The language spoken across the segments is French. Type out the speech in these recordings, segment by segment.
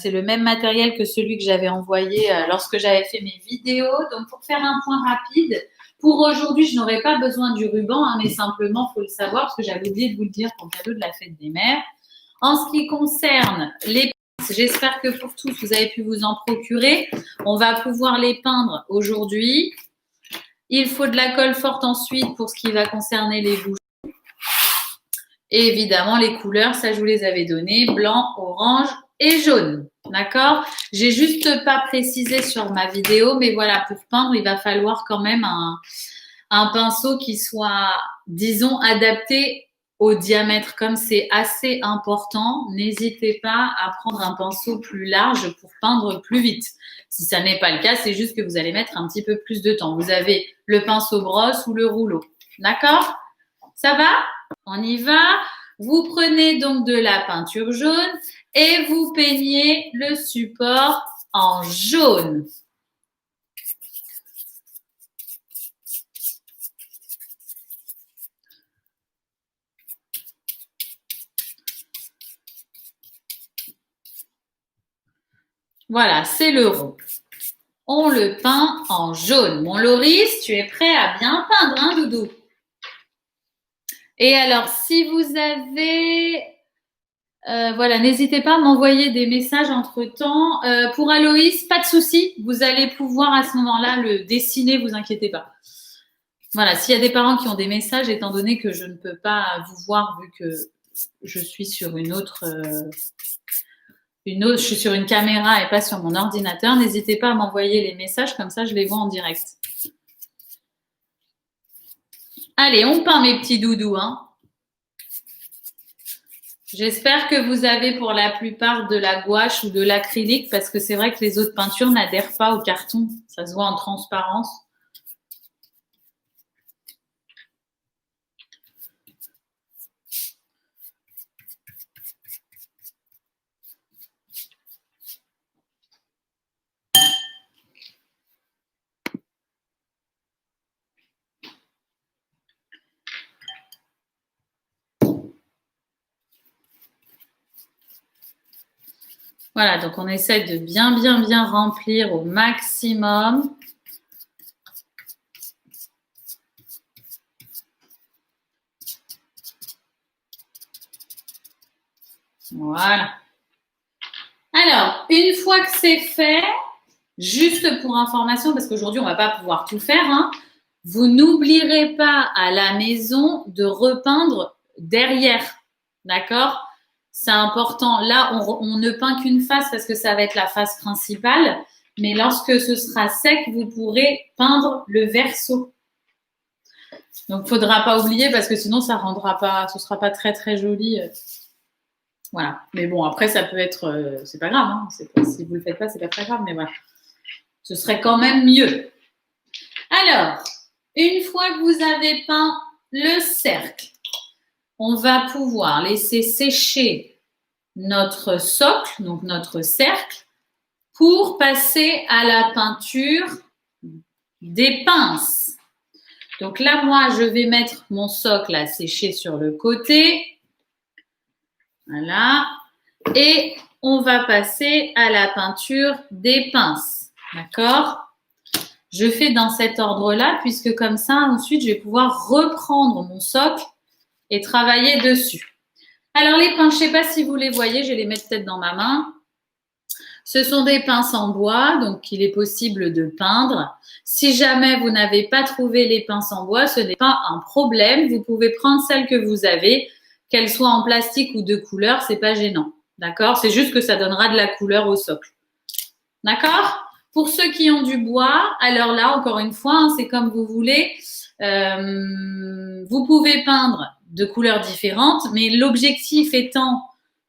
c'est le même matériel que celui que j'avais envoyé lorsque j'avais fait mes vidéos. Donc, pour faire un point rapide, pour aujourd'hui, je n'aurai pas besoin du ruban, mais simplement, il faut le savoir, parce que j'avais oublié de vous le dire pour le cadeau de la fête des mères. En ce qui concerne les pinces, j'espère que pour tous, vous avez pu vous en procurer. On va pouvoir les peindre aujourd'hui. Il faut de la colle forte ensuite pour ce qui va concerner les bouchons. Et évidemment, les couleurs, ça, je vous les avais données, blanc, orange et jaune. D'accord? J'ai juste pas précisé sur ma vidéo, mais voilà, pour peindre, il va falloir quand même un pinceau qui soit, disons, adapté au diamètre. Comme c'est assez important, n'hésitez pas à prendre un pinceau plus large pour peindre plus vite. Si ça n'est pas le cas, c'est juste que vous allez mettre un petit peu plus de temps. Vous avez le pinceau brosse ou le rouleau. D'accord? Ça va? On y va. Vous prenez donc de la peinture jaune et vous peignez le support en jaune. Voilà, c'est le rond. On le peint en jaune. Mon Loris, tu es prêt à bien peindre, hein, Doudou? Et alors, si vous avez... voilà, n'hésitez pas à m'envoyer des messages entre-temps. Pour Aloïs, pas de souci. Vous allez pouvoir à ce moment-là le dessiner, vous inquiétez pas. Voilà, s'il y a des parents qui ont des messages, étant donné que je ne peux pas vous voir vu que je suis sur je suis sur une caméra et pas sur mon ordinateur, n'hésitez pas à m'envoyer les messages, comme ça je les vois en direct. Allez, on peint mes petits doudous, hein. J'espère que vous avez pour la plupart de la gouache ou de l'acrylique parce que c'est vrai que les autres peintures n'adhèrent pas au carton. Ça se voit en transparence. Voilà, donc on essaie de bien remplir au maximum. Voilà. Alors, une fois que c'est fait, juste pour information, parce qu'aujourd'hui on va pas pouvoir tout faire, hein, vous n'oublierez pas à la maison de repeindre derrière, d'accord? C'est important. Là, on ne peint qu'une face parce que ça va être la face principale, mais lorsque ce sera sec, vous pourrez peindre le verso. Donc, faudra pas oublier parce que sinon, ça rendra pas, ce sera pas très joli. Voilà. Mais bon, après, ça peut être, c'est pas grave. Hein. Si vous le faites pas, c'est pas très grave. Mais voilà, ce serait quand même mieux. Alors, une fois que vous avez peint le cercle, on va pouvoir laisser sécher notre socle, donc notre cercle, pour passer à la peinture des pinces. Donc là, moi, je vais mettre mon socle à sécher sur le côté. Voilà. Et on va passer à la peinture des pinces. D'accord? Je fais dans cet ordre-là, puisque comme ça, ensuite, je vais pouvoir reprendre mon socle et travailler dessus. Alors, les pinces, je ne sais pas si vous les voyez, je vais les mettre peut-être dans ma main. Ce sont des pinces en bois, donc il est possible de peindre. Si jamais vous n'avez pas trouvé les pinces en bois, ce n'est pas un problème. Vous pouvez prendre celles que vous avez, qu'elles soient en plastique ou de couleur, c'est pas gênant. D'accord? C'est juste que ça donnera de la couleur au socle. D'accord? Pour ceux qui ont du bois, alors là, encore une fois, hein, c'est comme vous voulez. Vous pouvez peindre de couleurs différentes, mais l'objectif étant,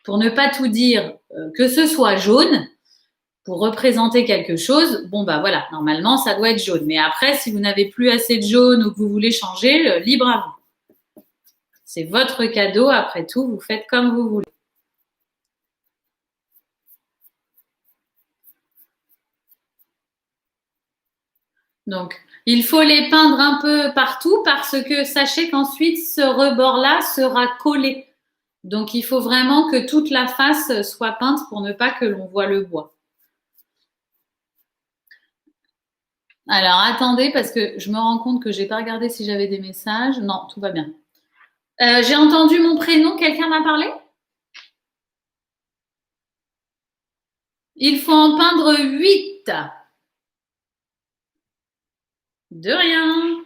pour ne pas tout dire, que ce soit jaune, pour représenter quelque chose, bon bah voilà, normalement ça doit être jaune. Mais après, si vous n'avez plus assez de jaune ou que vous voulez changer, libre à vous. C'est votre cadeau, après tout, vous faites comme vous voulez. Donc, il faut les peindre un peu partout parce que sachez qu'ensuite, ce rebord-là sera collé. Donc, il faut vraiment que toute la face soit peinte pour ne pas que l'on voit le bois. Alors, attendez, parce que je me rends compte que j'ai pas regardé si j'avais des messages. Non, tout va bien. J'ai entendu mon prénom. Quelqu'un m'a parlé? Il faut en peindre 8. De rien.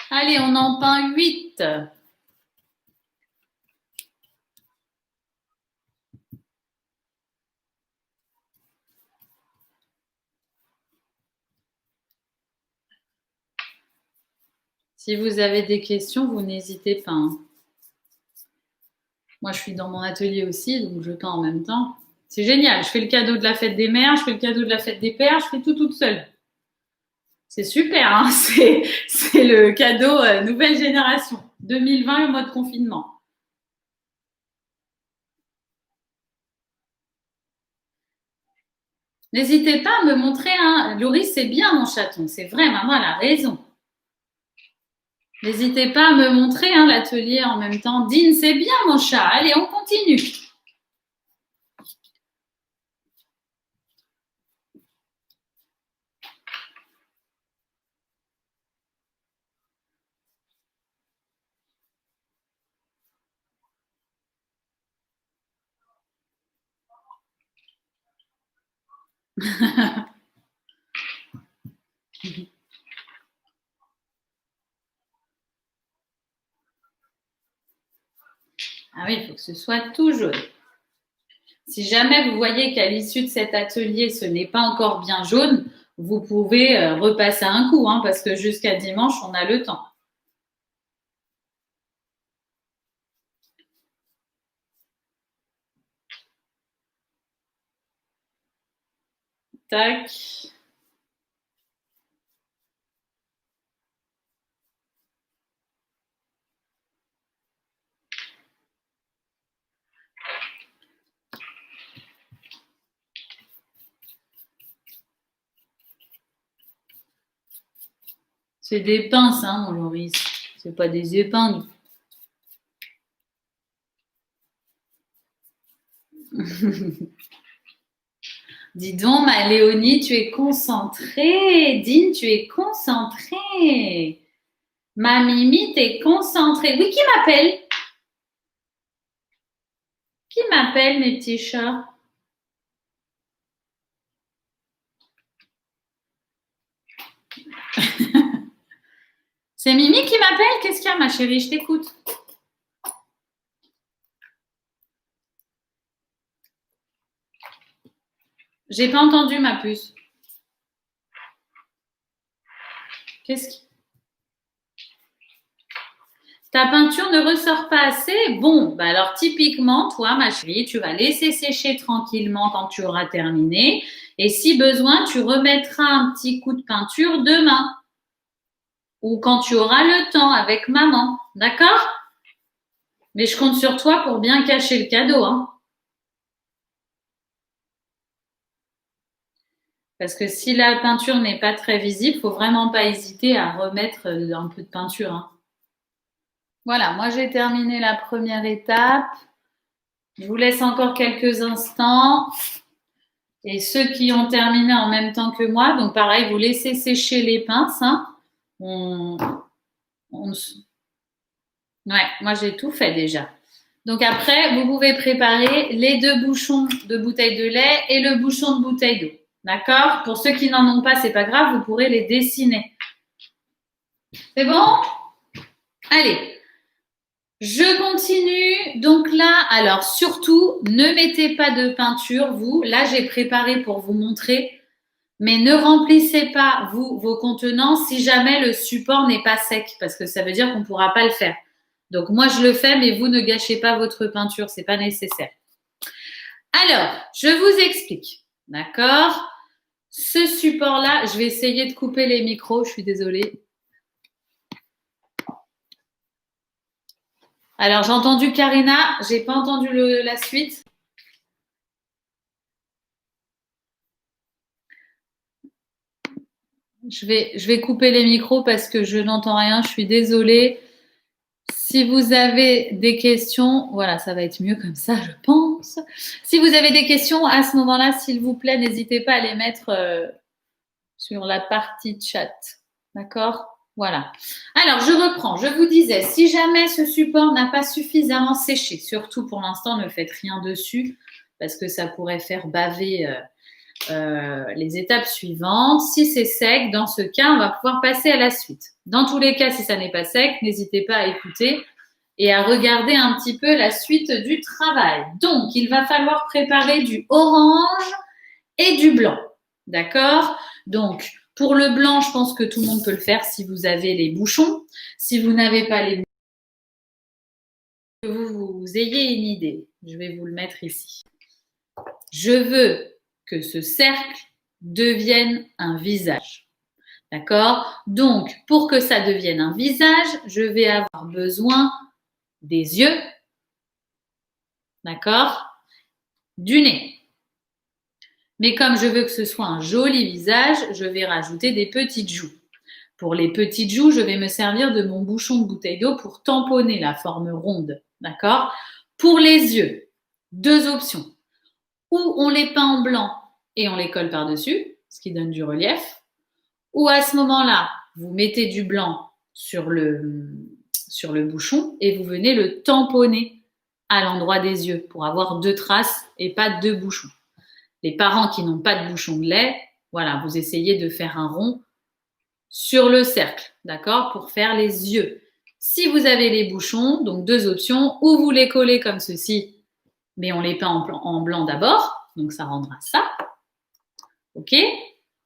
Allez, on en peint 8. Si vous avez des questions, vous n'hésitez pas, hein. Moi, je suis dans mon atelier aussi, donc je peins en même temps. C'est génial. Je fais le cadeau de la fête des mères, je fais le cadeau de la fête des pères, je fais tout toute seule. C'est super, hein. C'est le cadeau nouvelle génération. 2020, le mode confinement. N'hésitez pas à me montrer, hein. Loris, c'est bien mon chaton. C'est vrai, maman, elle a raison. N'hésitez pas à me montrer, hein, l'atelier en même temps. Dean, c'est bien mon chat. Allez, on continue. Ah oui, il faut que ce soit tout jaune. Si jamais vous voyez qu'à l'issue de cet atelier, ce n'est pas encore bien jaune, vous pouvez repasser un coup, hein, parce que jusqu'à dimanche, on a le temps. Tac. C'est des pinces, hein, mon Loris. C'est pas des épingles. Dis donc, ma Léonie, tu es concentrée. Dean, tu es concentrée. Ma Mimi, t'es concentrée. Oui, qui m'appelle? Qui m'appelle, mes petits chats? C'est Mimi qui m'appelle? Qu'est-ce qu'il y a, ma chérie? Je t'écoute. J'ai pas entendu, ma puce. Qu'est-ce qui... Ta peinture ne ressort pas assez? Bon, bah alors typiquement, toi, ma chérie, tu vas laisser sécher tranquillement quand tu auras terminé. Et si besoin, tu remettras un petit coup de peinture demain ou quand tu auras le temps avec maman. D'accord? Mais je compte sur toi pour bien cacher le cadeau, hein. Parce que si la peinture n'est pas très visible, faut vraiment pas hésiter à remettre un peu de peinture, hein. Voilà, moi j'ai terminé la première étape. Je vous laisse encore quelques instants. Et ceux qui ont terminé en même temps que moi, donc pareil, vous laissez sécher les pinces, hein. On, on- ouais, moi j'ai tout fait déjà. Donc après, vous pouvez préparer les 2 bouchons de bouteille de lait et le bouchon de bouteille d'eau. D'accord? Pour ceux qui n'en ont pas, c'est pas grave, vous pourrez les dessiner. C'est bon? Allez, je continue. Donc là, alors surtout, ne mettez pas de peinture, vous. Là, j'ai préparé pour vous montrer. Mais ne remplissez pas, vous, vos contenants si jamais le support n'est pas sec, parce que ça veut dire qu'on ne pourra pas le faire. Donc, moi, je le fais, mais vous ne gâchez pas votre peinture, c'est pas nécessaire. Alors, je vous explique. D'accord? Ce support-là, je vais essayer de couper les micros, je suis désolée. Alors, j'ai entendu Karina, j'ai pas entendu la suite. Je vais couper les micros parce que je n'entends rien, je suis désolée. Si vous avez des questions, voilà, ça va être mieux comme ça, je pense. Si vous avez des questions, à ce moment-là, s'il vous plaît, n'hésitez pas à les mettre sur la partie chat. D'accord? Voilà. Alors, je reprends. Je vous disais, si jamais ce support n'a pas suffisamment séché, surtout pour l'instant, ne faites rien dessus parce que ça pourrait faire baver les étapes suivantes. Si c'est sec, dans ce cas, on va pouvoir passer à la suite. Dans tous les cas, si ça n'est pas sec, n'hésitez pas à écouter et à regarder un petit peu la suite du travail. Donc, il va falloir préparer du orange et du blanc. D'accord? Donc, pour le blanc, je pense que tout le monde peut le faire si vous avez les bouchons. Si vous n'avez pas les bouchons, que vous ayez une idée. Je vais vous le mettre ici. Je veux que ce cercle devienne un visage. D'accord? Donc, pour que ça devienne un visage, je vais avoir besoin des yeux. D'accord? Du nez. Mais comme je veux que ce soit un joli visage, je vais rajouter des petites joues. Pour les petites joues, je vais me servir de mon bouchon de bouteille d'eau pour tamponner la forme ronde. D'accord? Pour les yeux, deux options. Ou on les peint en blanc et on les colle par-dessus, ce qui donne du relief. Ou à ce moment-là, vous mettez du blanc sur le bouchon et vous venez le tamponner à l'endroit des yeux pour avoir deux traces et pas deux bouchons. Les parents qui n'ont pas de bouchon de lait, voilà, vous essayez de faire un rond sur le cercle, d'accord, pour faire les yeux. Si vous avez les bouchons, donc deux options, ou vous les collez comme ceci, mais on les peint en blanc d'abord, donc ça rendra ça, ok?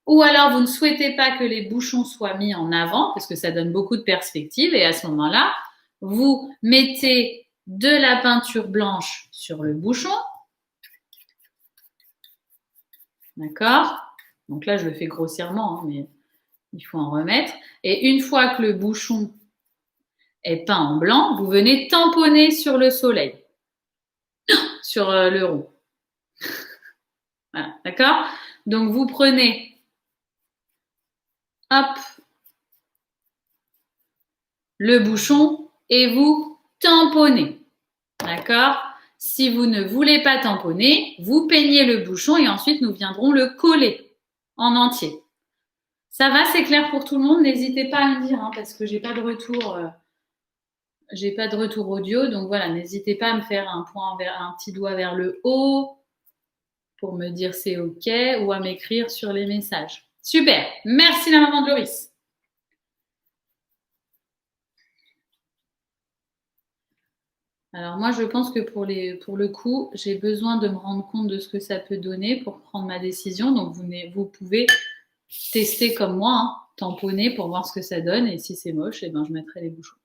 Ou alors vous ne souhaitez pas que les bouchons soient mis en avant, parce que ça donne beaucoup de perspective, et à ce moment-là, vous mettez de la peinture blanche sur le bouchon, d'accord? Donc là, je le fais grossièrement, hein, mais il faut en remettre. Et une fois que le bouchon est peint en blanc, vous venez tamponner sur le soleil, sur le rond. Voilà, d'accord? Donc vous prenez, hop, le bouchon et vous tamponnez. D'accord? Si vous ne voulez pas tamponner, vous peignez le bouchon et ensuite nous viendrons le coller en entier. Ça va, c'est clair pour tout le monde? N'hésitez pas à me dire, hein, parce que j'ai pas de retour. J'ai pas de retour audio, donc voilà, n'hésitez pas à me faire un petit doigt vers le haut pour me dire c'est OK ou à m'écrire sur les messages. Super, merci la maman de Loris. Alors moi, je pense que pour le coup, j'ai besoin de me rendre compte de ce que ça peut donner pour prendre ma décision. Donc vous pouvez tester comme moi, hein, tamponner pour voir ce que ça donne. Et si c'est moche, eh ben, je mettrai les bouchons.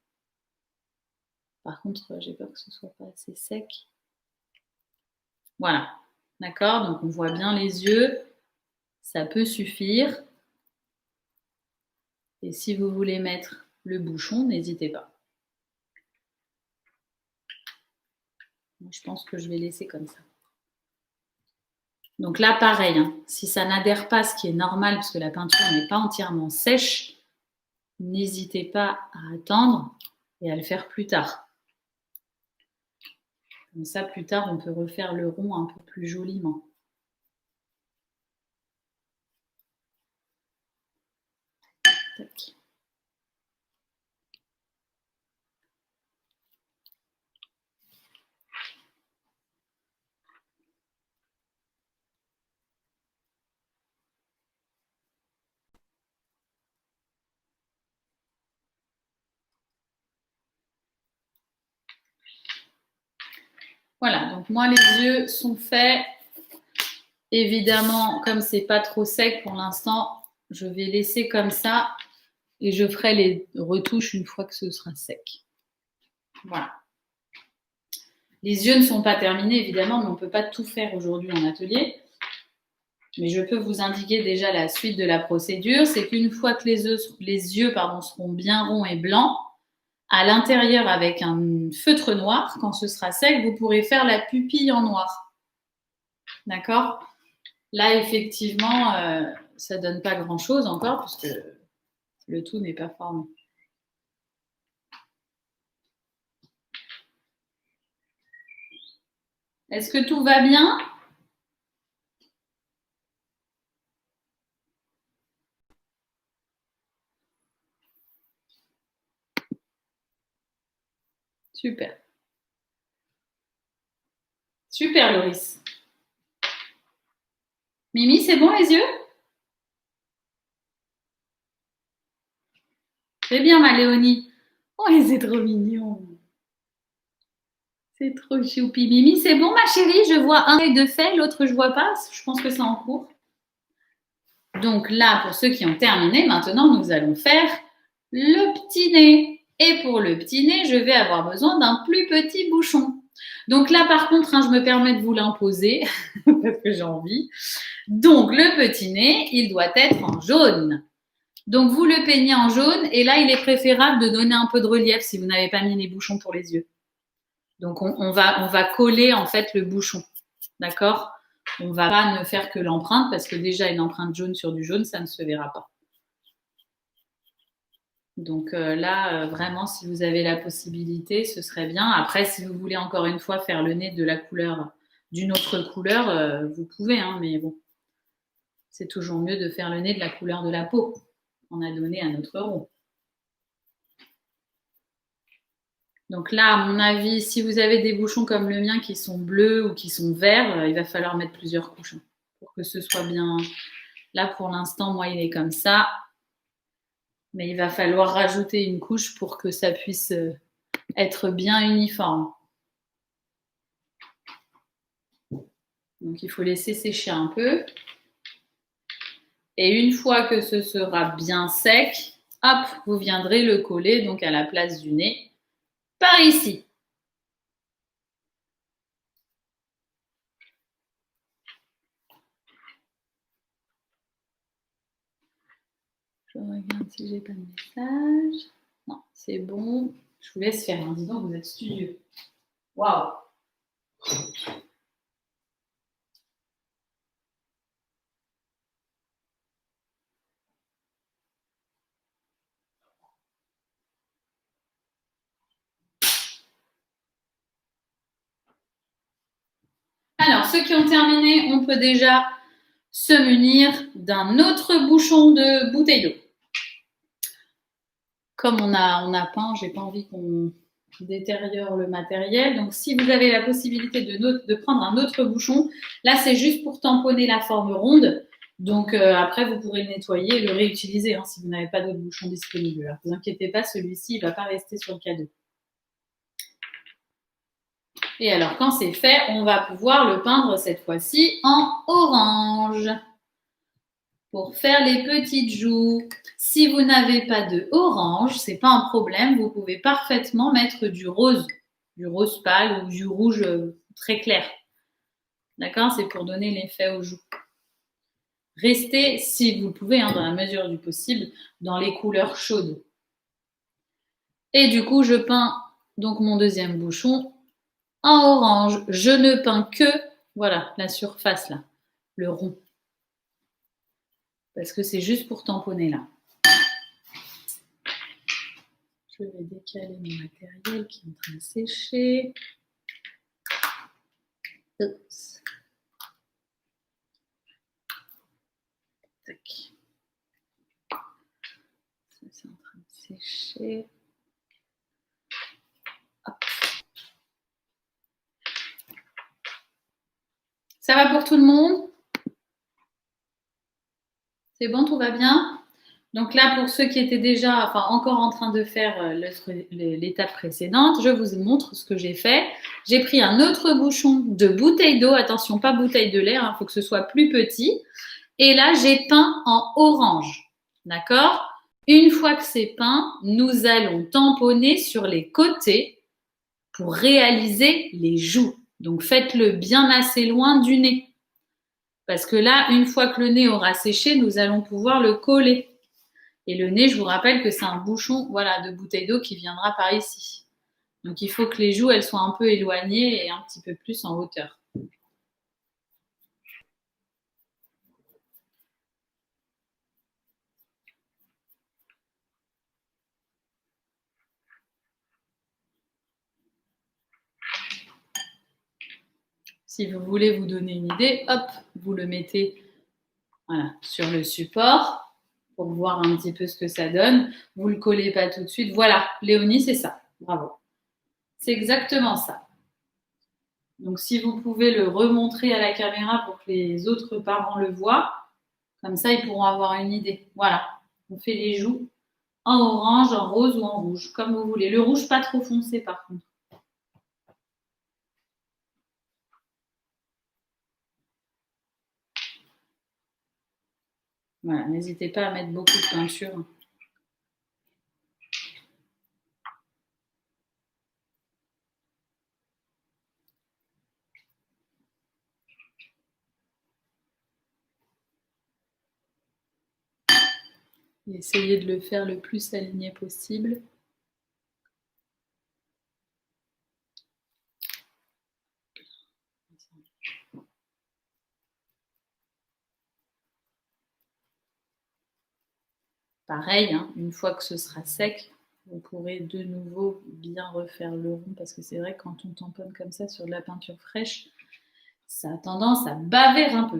Par contre, j'ai peur que ce soit pas assez sec. Voilà, d'accord? Donc on voit bien les yeux. Ça peut suffire. Et si vous voulez mettre le bouchon, n'hésitez pas. Moi, je pense que je vais laisser comme ça. Donc là, pareil, hein, si ça n'adhère pas, ce qui est normal parce que la peinture n'est pas entièrement sèche, n'hésitez pas à attendre et à le faire plus tard. Comme ça, plus tard, on peut refaire le rond un peu plus joliment. Tac. Voilà, donc moi, les yeux sont faits. Évidemment, comme c'est pas trop sec pour l'instant, je vais laisser comme ça et je ferai les retouches une fois que ce sera sec. Voilà. Les yeux ne sont pas terminés, évidemment, mais on ne peut pas tout faire aujourd'hui en atelier. Mais je peux vous indiquer déjà la suite de la procédure. C'est qu'une fois que les yeux seront bien ronds et blancs, à l'intérieur avec un feutre noir, quand ce sera sec, vous pourrez faire la pupille en noir. D'accord? Là, effectivement, ça ne donne pas grand-chose encore puisque le tout n'est pas formé. Est-ce que tout va bien? Super. Super, Loris. Mimi, c'est bon les yeux? C'est bien, ma Léonie. Oh, c'est trop mignon. C'est trop choupi. Mimi, c'est bon, ma chérie? Je vois un œil de fait, l'autre, je vois pas. Je pense que c'est en cours. Donc là, pour ceux qui ont terminé, maintenant, nous allons faire le petit nez. Et pour le petit nez, je vais avoir besoin d'un plus petit bouchon. Donc là, par contre, je me permets de vous l'imposer parce que j'ai envie. Donc, le petit nez, il doit être en jaune. Donc, vous le peignez en jaune et là, il est préférable de donner un peu de relief si vous n'avez pas mis les bouchons pour les yeux. Donc, on va coller en fait le bouchon. D'accord? On va pas ne faire que l'empreinte parce que déjà, une empreinte jaune sur du jaune, ça ne se verra pas. Donc là, vraiment, si vous avez la possibilité, ce serait bien. Après, si vous voulez encore une fois faire le nez de la couleur, d'une autre couleur, vous pouvez, hein, mais bon, c'est toujours mieux de faire le nez de la couleur de la peau qu'on a donné à notre rond. Donc là, à mon avis, si vous avez des bouchons comme le mien qui sont bleus ou qui sont verts, il va falloir mettre plusieurs couches pour que ce soit bien. Là, pour l'instant, moi, il est comme ça. Mais il va falloir rajouter une couche pour que ça puisse être bien uniforme. Donc, il faut laisser sécher un peu. Et une fois que ce sera bien sec, hop, vous viendrez le coller donc à la place du nez, par ici. Je regarde si j'ai pas de message. Non, c'est bon. Je vous laisse faire. Dis donc, vous êtes studieux. Waouh! Alors, ceux qui ont terminé, on peut déjà se munir d'un autre bouchon de bouteille d'eau. Comme on a peint, j'ai pas envie qu'on détériore le matériel. Donc, si vous avez la possibilité de prendre un autre bouchon, là, c'est juste pour tamponner la forme ronde. Donc, après, vous pourrez le nettoyer et le réutiliser hein, si vous n'avez pas d'autres bouchons disponibles. Alors, ne vous inquiétez pas, celui-ci, il ne va pas rester sur le cadeau. Et alors, quand c'est fait, on va pouvoir le peindre cette fois-ci en orange pour faire les petites joues. Si vous n'avez pas de orange, c'est pas un problème, vous pouvez parfaitement mettre du rose pâle ou du rouge très clair. D'accord? C'est pour donner l'effet aux joues. Restez, si vous le pouvez, hein, dans la mesure du possible, dans les couleurs chaudes. Et du coup, je peins donc mon deuxième bouchon en orange. Je ne peins que, voilà, la surface là, le rond. Parce que c'est juste pour tamponner là. Je vais décaler mon matériel qui est en train de sécher. Oups. Tac. Ça, c'est en train de sécher. Hop. Ça va pour tout le monde? C'est bon, tout va bien? Donc là, pour ceux qui étaient déjà, enfin encore en train de faire l'étape précédente, je vous montre ce que j'ai fait. J'ai pris un autre bouchon de bouteille d'eau, attention, pas bouteille de lait, il faut que ce soit plus petit. Et là, j'ai peint en orange, d'accord? Une fois que c'est peint, nous allons tamponner sur les côtés pour réaliser les joues. Donc faites-le bien assez loin du nez. Parce que là, une fois que le nez aura séché, nous allons pouvoir le coller. Et le nez, je vous rappelle que c'est un bouchon voilà, de bouteille d'eau qui viendra par ici. Donc il faut que les joues elles soient un peu éloignées et un petit peu plus en hauteur. Si vous voulez vous donner une idée, hop, vous le mettez voilà, sur le support pour voir un petit peu ce que ça donne. Vous ne le collez pas tout de suite. Voilà, Léonie, c'est ça. Bravo. C'est exactement ça. Donc, si vous pouvez le remontrer à la caméra pour que les autres parents le voient, comme ça, ils pourront avoir une idée. Voilà, on fait les joues en orange, en rose ou en rouge, comme vous voulez. Le rouge, pas trop foncé, par contre. Voilà, n'hésitez pas à mettre beaucoup de peinture. Et essayez de le faire le plus aligné possible. Pareil, hein, une fois que ce sera sec, vous pourrez de nouveau bien refaire le rond parce que c'est vrai que quand on tamponne comme ça sur de la peinture fraîche, ça a tendance à baver un peu.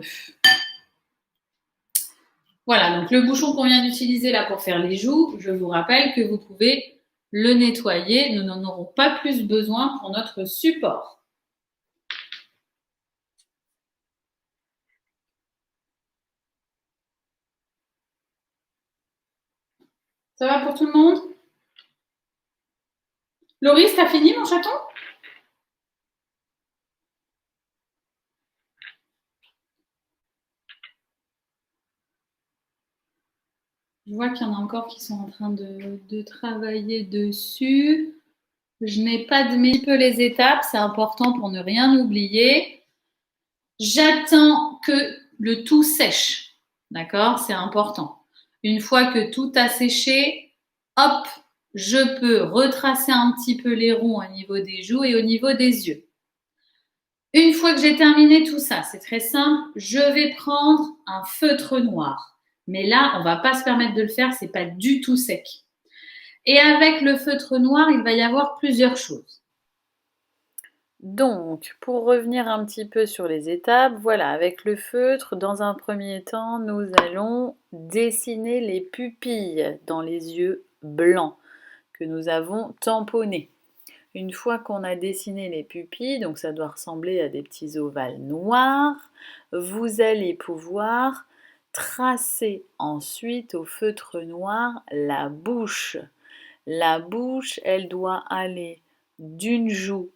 Voilà, donc le bouchon qu'on vient d'utiliser là pour faire les joues, je vous rappelle que vous pouvez le nettoyer. Nous n'en aurons pas plus besoin pour notre support. Ça va pour tout le monde? Loris, t'as fini mon chaton? Je vois qu'il y en a encore qui sont en train de travailler dessus. Je n'ai pas de mes peu les étapes, c'est important pour ne rien oublier. J'attends que le tout sèche. D'accord? C'est important. Une fois que tout a séché, hop, je peux retracer un petit peu les ronds au niveau des joues et au niveau des yeux. Une fois que j'ai terminé tout ça, c'est très simple, je vais prendre un feutre noir. Mais là, on ne va pas se permettre de le faire, c'est pas du tout sec. Et avec le feutre noir, il va y avoir plusieurs choses. Donc, pour revenir un petit peu sur les étapes, voilà, avec le feutre, dans un premier temps, nous allons dessiner les pupilles dans les yeux blancs que nous avons tamponnés. Une fois qu'on a dessiné les pupilles, donc ça doit ressembler à des petits ovales noirs, vous allez pouvoir tracer ensuite au feutre noir la bouche. La bouche, elle doit aller d'une joue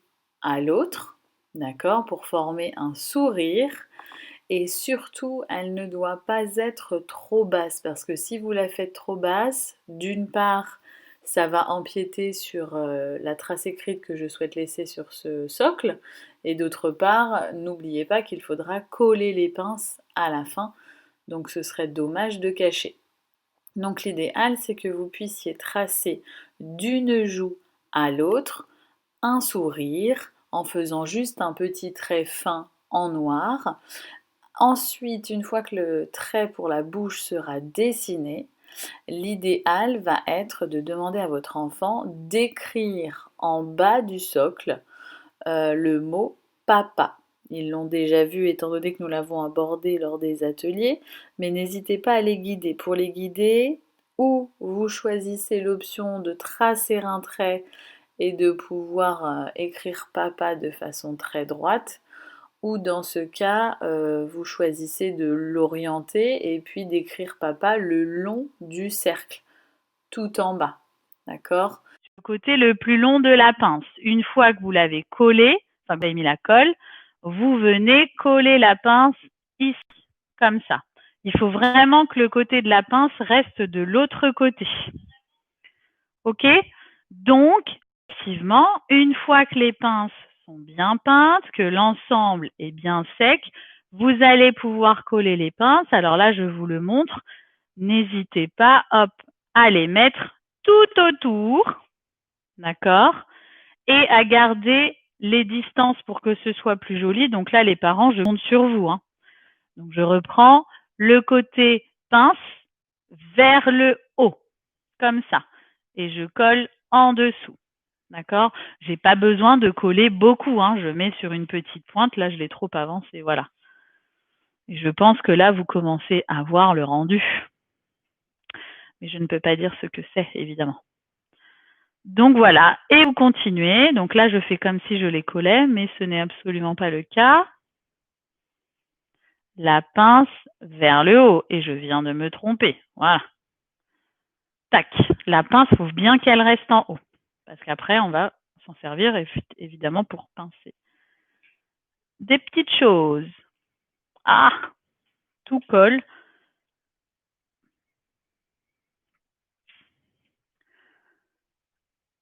à l'autre, d'accord, pour former un sourire. Et surtout, elle ne doit pas être trop basse, parce que si vous la faites trop basse, d'une part, ça va empiéter sur la trace écrite que je souhaite laisser sur ce socle, et d'autre part, n'oubliez pas qu'il faudra coller les pinces à la fin, donc ce serait dommage de cacher. Donc l'idéal, c'est que vous puissiez tracer d'une joue à l'autre un sourire en faisant juste un petit trait fin en noir. Ensuite, une fois que le trait pour la bouche sera dessiné, l'idéal va être de demander à votre enfant d'écrire en bas du socle le mot papa. Ils l'ont déjà vu étant donné que nous l'avons abordé lors des ateliers, mais n'hésitez pas à les guider. Pour les guider, ou vous choisissez l'option de tracer un trait et de pouvoir écrire papa de façon très droite, ou dans ce cas, vous choisissez de l'orienter et puis d'écrire papa le long du cercle, tout en bas. D'accord? Le côté le plus long de la pince. Une fois que vous l'avez collé, enfin vous avez mis la colle, vous venez coller la pince ici, comme ça. Il faut vraiment que le côté de la pince reste de l'autre côté. Ok? Donc, effectivement, une fois que les pinces sont bien peintes, que l'ensemble est bien sec, vous allez pouvoir coller les pinces. Alors là, je vous le montre. N'hésitez pas, hop, à les mettre tout autour. D'accord? Et à garder les distances pour que ce soit plus joli. Donc là, les parents, je compte sur vous. Hein. Donc je reprends le côté pince vers le haut, comme ça. Et je colle en dessous. D'accord? J'ai pas besoin de coller beaucoup, hein. Je mets sur une petite pointe, là je l'ai trop avancé, voilà. Et je pense que là, vous commencez à voir le rendu. Mais je ne peux pas dire ce que c'est, évidemment. Donc voilà, et vous continuez. Donc là, je fais comme si je les collais, mais ce n'est absolument pas le cas. La pince vers le haut, et je viens de me tromper. Voilà. Tac. La pince, il faut bien qu'elle reste en haut. Parce qu'après, on va s'en servir évidemment pour pincer. Des petites choses. Ah, tout colle.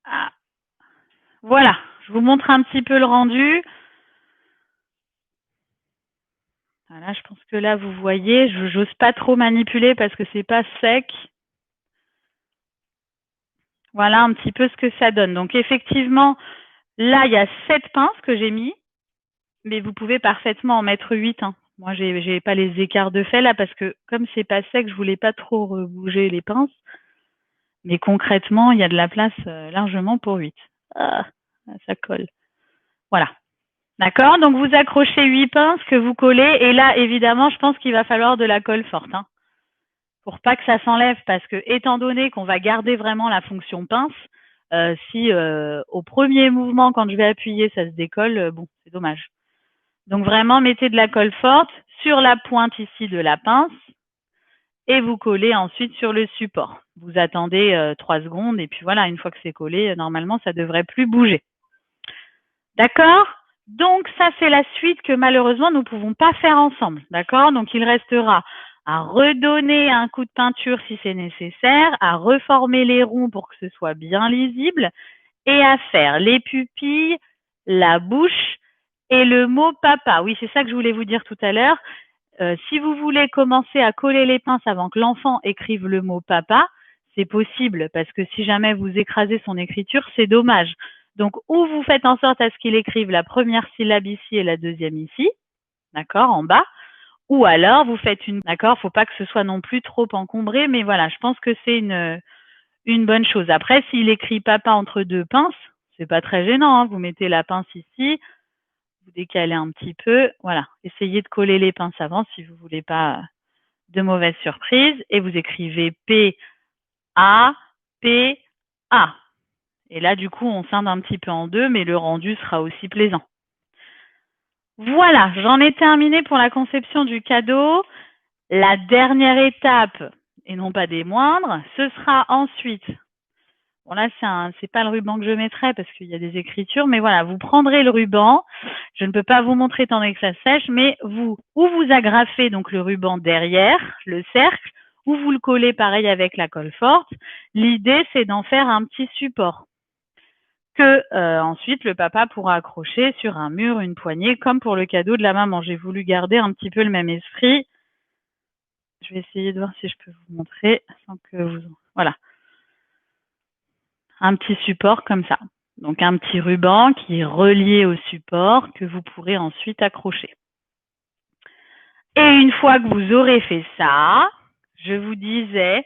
Ah. Voilà, je vous montre un petit peu le rendu. Voilà, je pense que là, vous voyez, je n'ose pas trop manipuler parce que c'est pas sec. Voilà un petit peu ce que ça donne. Donc effectivement, là, il y a 7 pinces que j'ai mis, mais vous pouvez parfaitement en mettre 8. Hein. Moi, j'ai pas les écarts de fait là parce que comme c'est pas sec, je voulais pas trop bouger les pinces. Mais concrètement, il y a de la place largement pour 8. Ah, ça colle. Voilà. D'accord? Donc vous accrochez 8 pinces que vous collez et là, évidemment, je pense qu'il va falloir de la colle forte. Hein, pour pas que ça s'enlève parce que étant donné qu'on va garder vraiment la fonction pince, si au premier mouvement, quand je vais appuyer, ça se décolle, bon, c'est dommage. Donc vraiment, mettez de la colle forte sur la pointe ici de la pince et vous collez ensuite sur le support. Vous attendez 3 secondes et puis voilà, une fois que c'est collé, normalement, ça devrait plus bouger. D'accord? Donc ça, c'est la suite que malheureusement, nous ne pouvons pas faire ensemble. D'accord? Donc il restera à redonner un coup de peinture si c'est nécessaire, à reformer les ronds pour que ce soit bien lisible et à faire les pupilles, la bouche et le mot papa. Oui, c'est ça que je voulais vous dire tout à l'heure. Si vous voulez commencer à coller les pinces avant que l'enfant écrive le mot papa, c'est possible parce que si jamais vous écrasez son écriture, c'est dommage. Donc, ou vous faites en sorte à ce qu'il écrive la première syllabe ici et la deuxième ici, d'accord, en bas, ou alors vous faites une, d'accord, faut pas que ce soit non plus trop encombré, mais voilà, je pense que c'est une bonne chose. Après, s'il écrit papa entre deux pinces, c'est pas très gênant, hein, vous mettez la pince ici, vous décalez un petit peu, voilà, essayez de coller les pinces avant si vous voulez pas de mauvaises surprises, et vous écrivez P, A, P, A. Et là, du coup, on scinde un petit peu en deux, mais le rendu sera aussi plaisant. Voilà, j'en ai terminé pour la conception du cadeau. La dernière étape, et non pas des moindres, ce sera ensuite. Bon là, c'est pas le ruban que je mettrai parce qu'il y a des écritures, mais voilà, vous prendrez le ruban. Je ne peux pas vous montrer étant donné que ça sèche, mais vous agrafez donc le ruban derrière le cercle, ou vous le collez pareil avec la colle forte. L'idée, c'est d'en faire un petit support que ensuite le papa pourra accrocher sur un mur, une poignée, comme pour le cadeau de la maman. J'ai voulu garder un petit peu le même esprit. Je vais essayer de voir si je peux vous montrer sans que vous... Voilà. Un petit support comme ça. Donc un petit ruban qui est relié au support que vous pourrez ensuite accrocher. Et une fois que vous aurez fait ça, je vous disais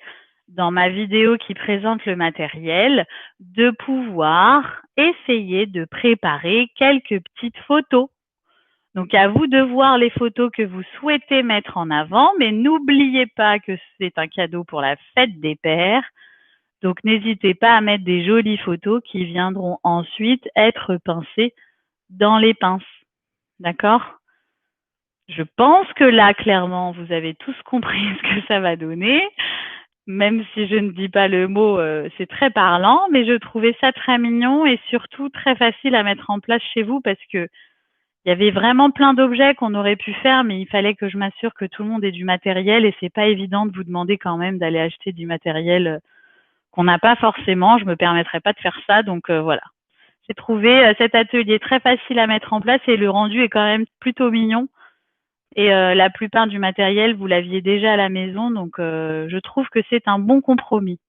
dans ma vidéo qui présente le matériel de pouvoir essayer de préparer quelques petites photos. Donc à vous de voir les photos que vous souhaitez mettre en avant, mais n'oubliez pas que c'est un cadeau pour la fête des pères. Donc n'hésitez pas à mettre des jolies photos qui viendront ensuite être pincées dans les pinces. D'accord? Je pense que là, clairement, vous avez tous compris ce que ça va donner. Même si je ne dis pas le mot, c'est très parlant, mais je trouvais ça très mignon et surtout très facile à mettre en place chez vous parce que il y avait vraiment plein d'objets qu'on aurait pu faire, mais il fallait que je m'assure que tout le monde ait du matériel et c'est pas évident de vous demander quand même d'aller acheter du matériel qu'on n'a pas forcément. Je me permettrai pas de faire ça, donc voilà. J'ai trouvé cet atelier très facile à mettre en place et le rendu est quand même plutôt mignon. Et la plupart du matériel, vous l'aviez déjà à la maison, donc je trouve que c'est un bon compromis.